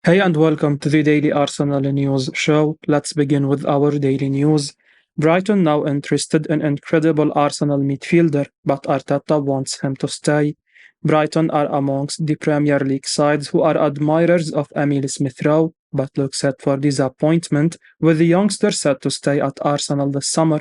Hey and welcome to the Daily Arsenal News Show. Let's begin with our daily news. Brighton now interested in incredible Arsenal midfielder, but Arteta wants him to stay. Brighton are amongst the Premier League sides who are admirers of Emile Smith Rowe, but look set for disappointment with the youngster set to stay at Arsenal this summer.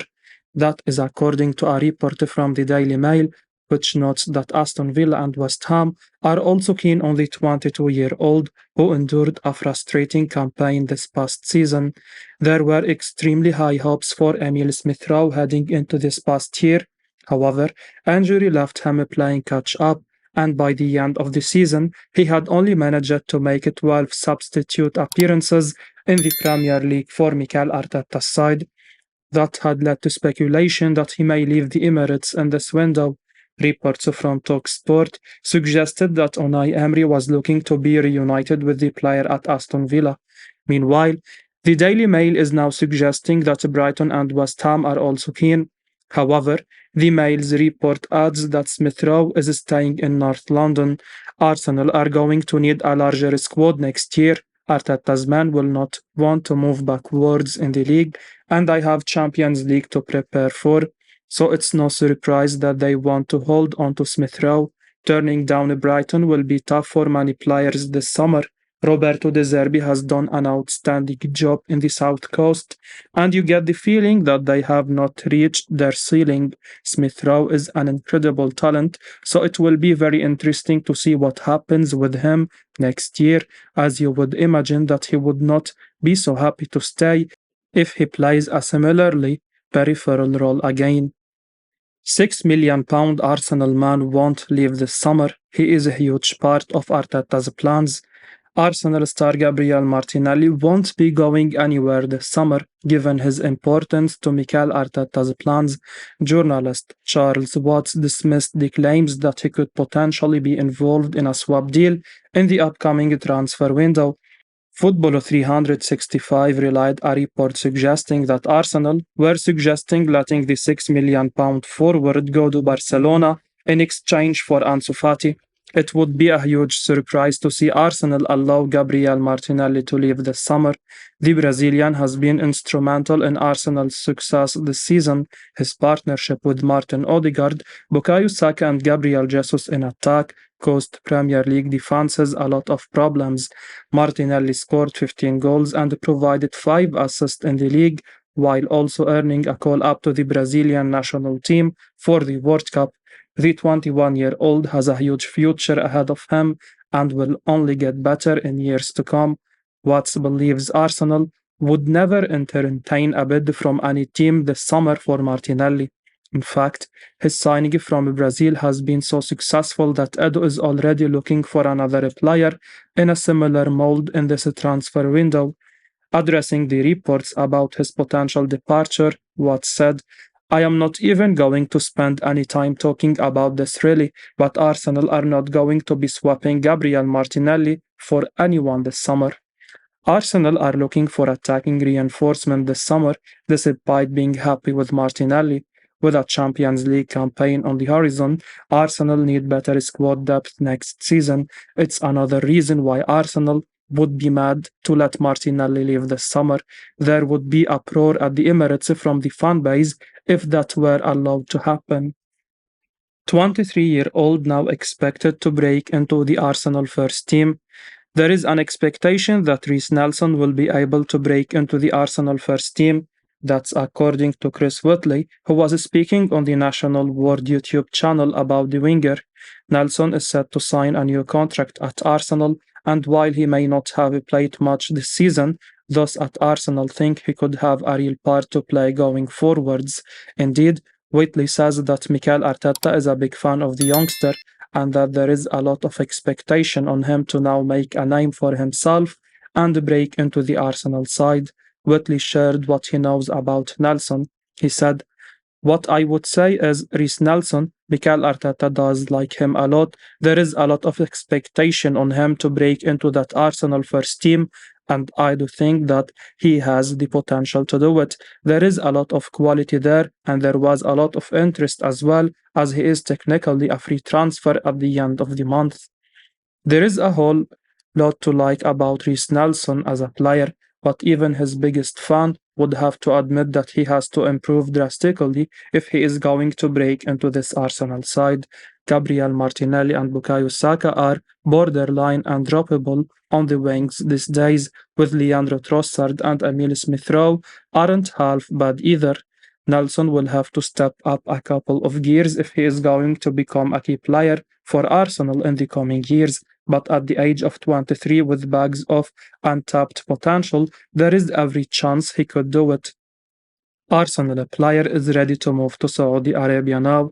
That is according to a report from the Daily Mail, which notes that Aston Villa and West Ham are also keen on the 22-year-old who endured a frustrating campaign this past season. There were extremely high hopes for Emile Smith Rowe heading into this past year. However, injury left him playing catch up, and by the end of the season, he had only managed to make 12 substitute appearances in the Premier League for Mikel Arteta's side. That had led to speculation that he may leave the Emirates in this window. Reports from talkSPORT suggested that Unai Emery was looking to be reunited with the player at Aston Villa. Meanwhile, the Daily Mail is now suggesting that Brighton and West Ham are also keen. However, the Mail's report adds that Smith Rowe is staying in North London. Arsenal are going to need a larger squad next year. Arteta's men will not want to move backwards in the league, and I have Champions League to prepare for. So it's no surprise that they want to hold on to Smith Rowe. Turning down Brighton will be tough for many players this summer. Roberto De Zerbi has done an outstanding job in the South Coast, and you get the feeling that they have not reached their ceiling. Smith Rowe is an incredible talent, so it will be very interesting to see what happens with him next year, as you would imagine that he would not be so happy to stay if he plays a similarly peripheral role again. £6 million Arsenal man won't leave this summer. He is a huge part of Arteta's plans. Arsenal star Gabriel Martinelli won't be going anywhere this summer, given his importance to Mikel Arteta's plans. Journalist Charles Watts dismissed the claims that he could potentially be involved in a swap deal in the upcoming transfer window. Football 365 relied a report suggesting that Arsenal were suggesting letting the £6 million forward go to Barcelona in exchange for Ansu Fati. It would be a huge surprise to see Arsenal allow Gabriel Martinelli to leave this summer. The Brazilian has been instrumental in Arsenal's success this season. His partnership with Martin Odegaard, Bukayo Saka and Gabriel Jesus in attack caused Premier League defenses a lot of problems. Martinelli scored 15 goals and provided 5 assists in the league, while also earning a call-up to the Brazilian national team for the World Cup. The 21-year-old has a huge future ahead of him and will only get better in years to come. Watts believes Arsenal would never entertain a bid from any team this summer for Martinelli. In fact, his signing from Brazil has been so successful that Edo is already looking for another player in a similar mold in this transfer window. Addressing the reports about his potential departure, Watts said, I am not even going to spend any time talking about this really, but Arsenal are not going to be swapping Gabriel Martinelli for anyone this summer. Arsenal are looking for attacking reinforcement this summer, despite being happy with Martinelli. With a Champions League campaign on the horizon, Arsenal need better squad depth next season. It's another reason why Arsenal would be mad to let Martinelli leave this summer. There would be uproar at the Emirates from the fan base if that were allowed to happen. 23-year-old now expected to break into the Arsenal first team. There is an expectation that Rhys Nelson will be able to break into the Arsenal first team. That's according to Chris Whitley, who was speaking on the National World YouTube channel about the winger. Nelson is set to sign a new contract at Arsenal, and while he may not have played much this season, those at Arsenal think he could have a real part to play going forwards. Indeed, Whitley says that Mikel Arteta is a big fan of the youngster and that there is a lot of expectation on him to now make a name for himself and break into the Arsenal side. Whitley shared what he knows about Nelson. He said, what I would say is Rhys Nelson, Mikel Arteta does like him a lot. There is a lot of expectation on him to break into that Arsenal first team, and I do think that he has the potential to do it. There is a lot of quality there, and there was a lot of interest as well, as he is technically a free transfer at the end of the month. There is a whole Lot to like about Rhys Nelson as a player, but even his biggest fan would have to admit that he has to improve drastically if he is going to break into this Arsenal side. Gabriel Martinelli and Bukayo Saka are borderline undroppable on the wings these days, with Leandro Trossard and Emile Smith Rowe aren't half bad either. Nelson will have to step up a couple of gears if he is going to become a key player for Arsenal in the coming years. But at the age of 23, with bags of untapped potential, there is every chance he could do it. Arsenal player is ready to move to Saudi Arabia now.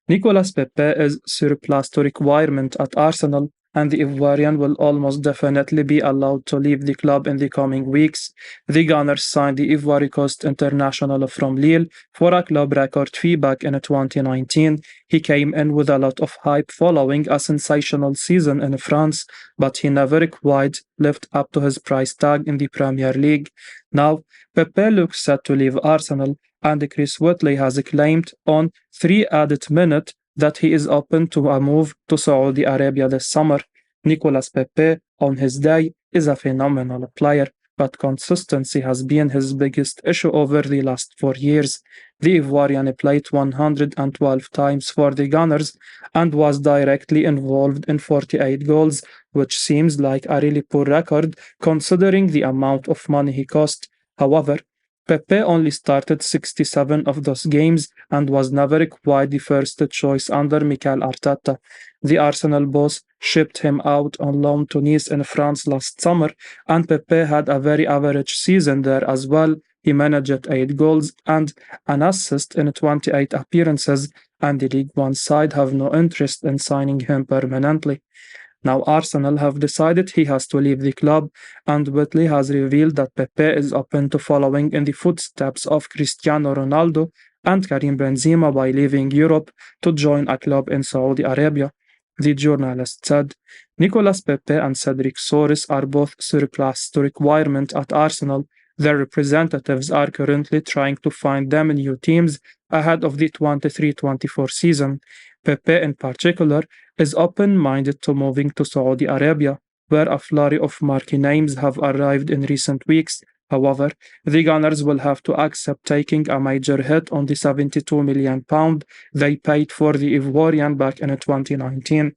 Nicolas Pepe is surplus to requirement at Arsenal, and the Ivorian will almost definitely be allowed to leave the club in the coming weeks. The Gunners signed the Ivory Coast international from Lille for a club record fee back in 2019. He came in with a lot of hype following a sensational season in France, but he never quite lived up to his price tag in the Premier League. Now, Pepe looks set to leave Arsenal, and Chris Whitley has claimed on 3 added minutes that he is open to a move to Saudi Arabia this summer. Nicolas Pepe, on his day, is a phenomenal player, but consistency has been his biggest issue over the last 4 years. The Ivorian played 112 times for the Gunners and was directly involved in 48 goals, which seems like a really poor record considering the amount of money he cost. However, Pepe only started 67 of those games and was never quite the first choice under Mikel Arteta. The Arsenal boss shipped him out on loan to Nice in France last summer, and Pepe had a very average season there as well. He managed 8 goals and an assist in 28 appearances, and the League One side have no interest in signing him permanently. Now Arsenal have decided he has to leave the club, and Whitley has revealed that Pepe is open to following in the footsteps of Cristiano Ronaldo and Karim Benzema by leaving Europe to join a club in Saudi Arabia. The journalist said, Nicolas Pepe and Cedric Soares are both surplus to requirement at Arsenal. Their representatives are currently trying to find them new teams ahead of the 23-24 season. Pepe, in particular, is open-minded to moving to Saudi Arabia, where a flurry of marquee names have arrived in recent weeks. However, the Gunners will have to accept taking a major hit on the £72 million they paid for the Ivorian back in 2019.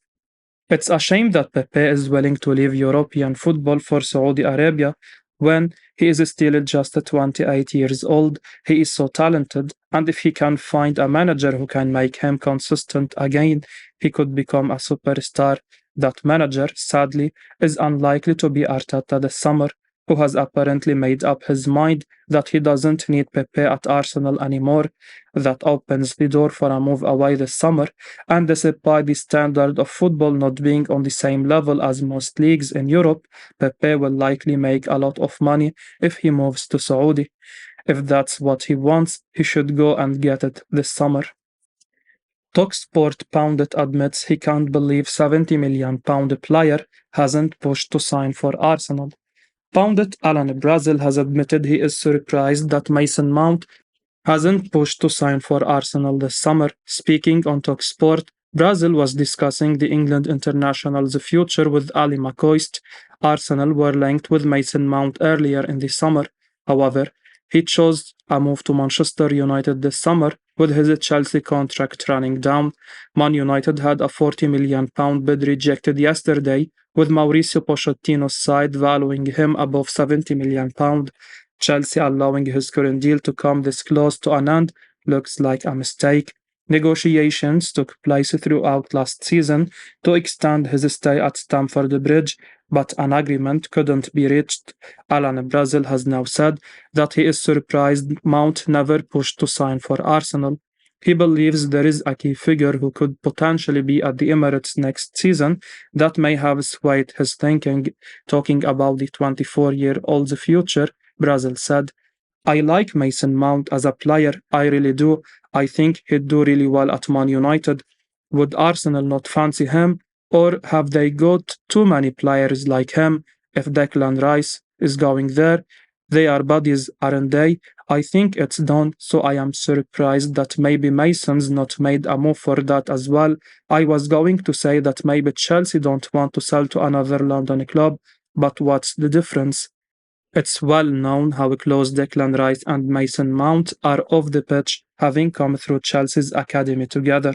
It's a shame that Pepe is willing to leave European football for Saudi Arabia when he is still just 28 years old. He is so talented, and if he can find a manager who can make him consistent again, he could become a superstar. That manager, sadly, is unlikely to be Arteta this summer, who has apparently made up his mind that he doesn't need Pepe at Arsenal anymore. That opens the door for a move away this summer, and despite the standard of football not being on the same level as most leagues in Europe, Pepe will likely make a lot of money if he moves to Saudi. If that's what he wants, he should go and get it this summer. Talksport Pundit admits he can't believe £70 million player hasn't pushed to sign for Arsenal. Pundit Alan Brazil has admitted he is surprised that Mason Mount hasn't pushed to sign for Arsenal this summer. Speaking on Talksport, Brazil was discussing the England international's future with Ali McCoist. Arsenal were linked with Mason Mount earlier in the summer. However, he chose a move to Manchester United this summer with his Chelsea contract running down. Man United had a £40 million bid rejected yesterday, with Mauricio Pochettino's side valuing him above £70 million. Chelsea allowing his current deal to come this close to an end looks like a mistake. Negotiations took place throughout last season to extend his stay at Stamford Bridge, but an agreement couldn't be reached. Alan Brazil has now said that he is surprised Mount never pushed to sign for Arsenal. He believes there is a key figure who could potentially be at the Emirates next season that may have swayed his thinking. Talking about the 24-year-old's future, Brazil said, I like Mason Mount as a player, I really do. I think he'd do really well at Man United. Would Arsenal not fancy him? Or have they got too many players like him? If Declan Rice is going there, They are buddies, aren't they? I think it's done, so I am surprised that maybe Mason's not made a move for that as well. I was going to say that maybe Chelsea don't want to sell to another London club, but what's the difference? It's well known how close Declan Rice and Mason Mount are off the pitch, having come through Chelsea's academy together.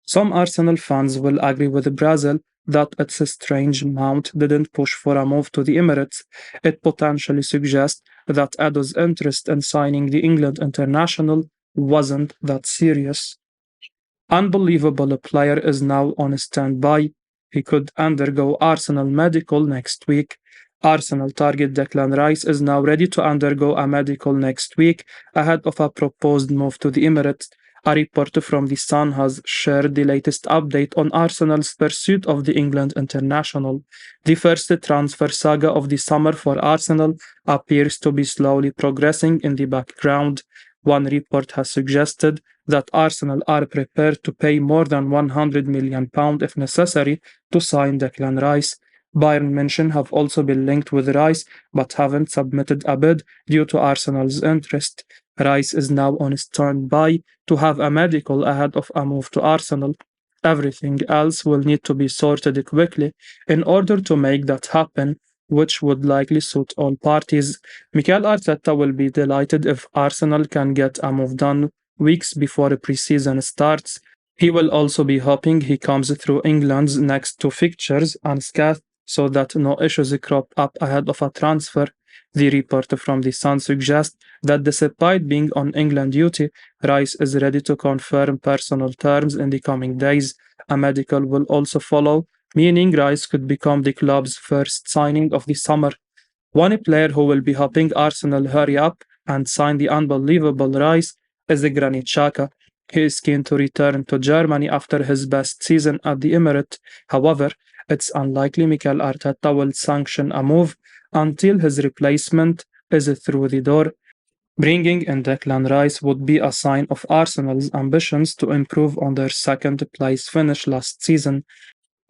Some Arsenal fans will agree with Brazil that it's strange Mount didn't push for a move to the Emirates. It potentially suggests that Edo's interest in signing the England international wasn't that serious. Unbelievable player is now on standby. He could undergo Arsenal medical next week. Arsenal target Declan Rice is now ready to undergo a medical next week ahead of a proposed move to the Emirates. A reporter from The Sun has shared the latest update on Arsenal's pursuit of the England international. The first transfer saga of the summer for Arsenal appears to be slowly progressing in the background. One report has suggested that Arsenal are prepared to pay more than £100 million if necessary to sign Declan Rice. Bayern München have also been linked with Rice but haven't submitted a bid due to Arsenal's interest. Rice is now on standby to have a medical ahead of a move to Arsenal. Everything else will need to be sorted quickly in order to make that happen, which would likely suit all parties. Mikel Arteta will be delighted if Arsenal can get a move done weeks before the preseason starts. He will also be hoping he comes through England's next two fixtures unscathed so that no issues crop up ahead of a transfer. The report from The Sun suggests that despite being on England duty, Rice is ready to confirm personal terms in the coming days. A medical will also follow, meaning Rice could become the club's first signing of the summer. One player who will be helping Arsenal hurry up and sign the unbelievable Rice is Granit Xhaka. He is keen to return to Germany after his best season at the Emirates. However, it's unlikely Mikel Arteta will sanction a move until his replacement is through the door. Bringing in Declan Rice would be a sign of Arsenal's ambitions to improve on their second place finish last season.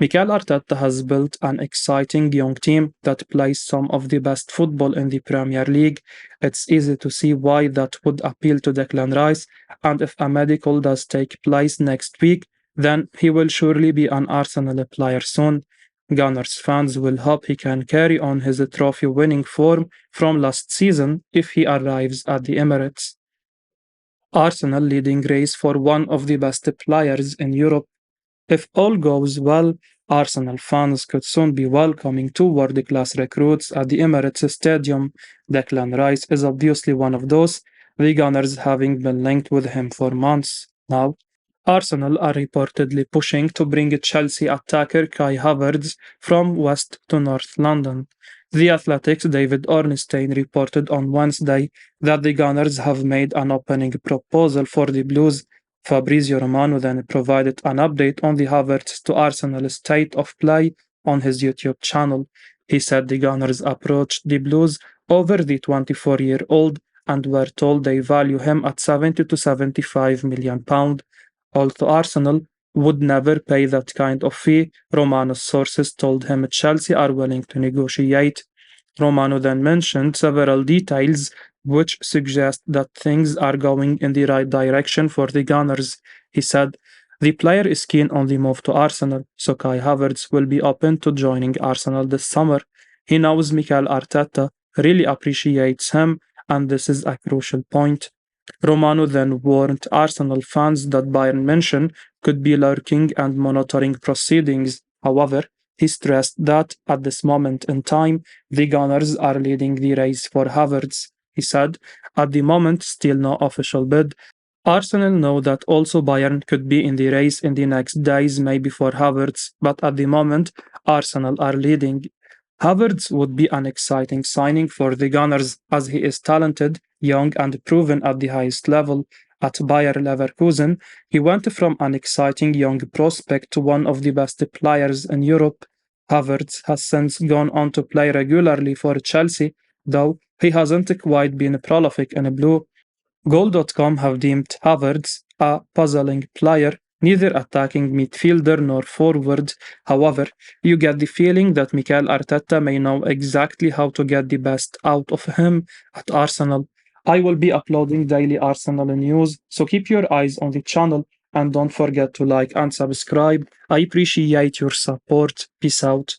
Mikel Arteta has built an exciting young team that plays some of the best football in the Premier League. It's easy to see why that would appeal to Declan Rice, and if a medical does take place next week, then he will surely be an Arsenal player soon. Gunners fans will hope he can carry on his trophy-winning form from last season if he arrives at the Emirates. Arsenal leading race for one of the best players in Europe. If all goes well, Arsenal fans could soon be welcoming two world-class recruits at the Emirates Stadium. Declan Rice is obviously one of those, the Gunners having been linked with him for months now. Arsenal are reportedly pushing to bring Chelsea attacker Kai Havertz from West to North London. The Athletic's David Ornstein reported on Wednesday that the Gunners have made an opening proposal for the Blues. Fabrizio Romano then provided an update on the Havertz to Arsenal state of play on his YouTube channel. He said the Gunners approached the Blues over the 24-year-old and were told they value him at £70 to £75 million. Although Arsenal would never pay that kind of fee, Romano's sources told him Chelsea are willing to negotiate. Romano then mentioned several details which suggest that things are going in the right direction for the Gunners. He said, "The player is keen on the move to Arsenal, so Kai Havertz will be open to joining Arsenal this summer. He knows Mikel Arteta really appreciates him, and this is a crucial point." Romano then warned Arsenal fans that Bayern München could be lurking and monitoring proceedings. However, he stressed that at this moment in time, the Gunners are leading the race for Havertz. He said, "At the moment, still no official bid. Arsenal know that also Bayern could be in the race in the next days, maybe for Havertz, but at the moment, Arsenal are leading." Havertz would be an exciting signing for the Gunners as he is talented, young and proven at the highest level. At Bayer Leverkusen, he went from an exciting young prospect to one of the best players in Europe. Havertz has since gone on to play regularly for Chelsea, though he hasn't quite been prolific in blue. Goal.com have deemed Havertz a puzzling player neither attacking midfielder nor forward. However, you get the feeling that Mikel Arteta may know exactly how to get the best out of him at Arsenal. I will be uploading daily Arsenal news, so keep your eyes on the channel and don't forget to like and subscribe. I appreciate your support. Peace out.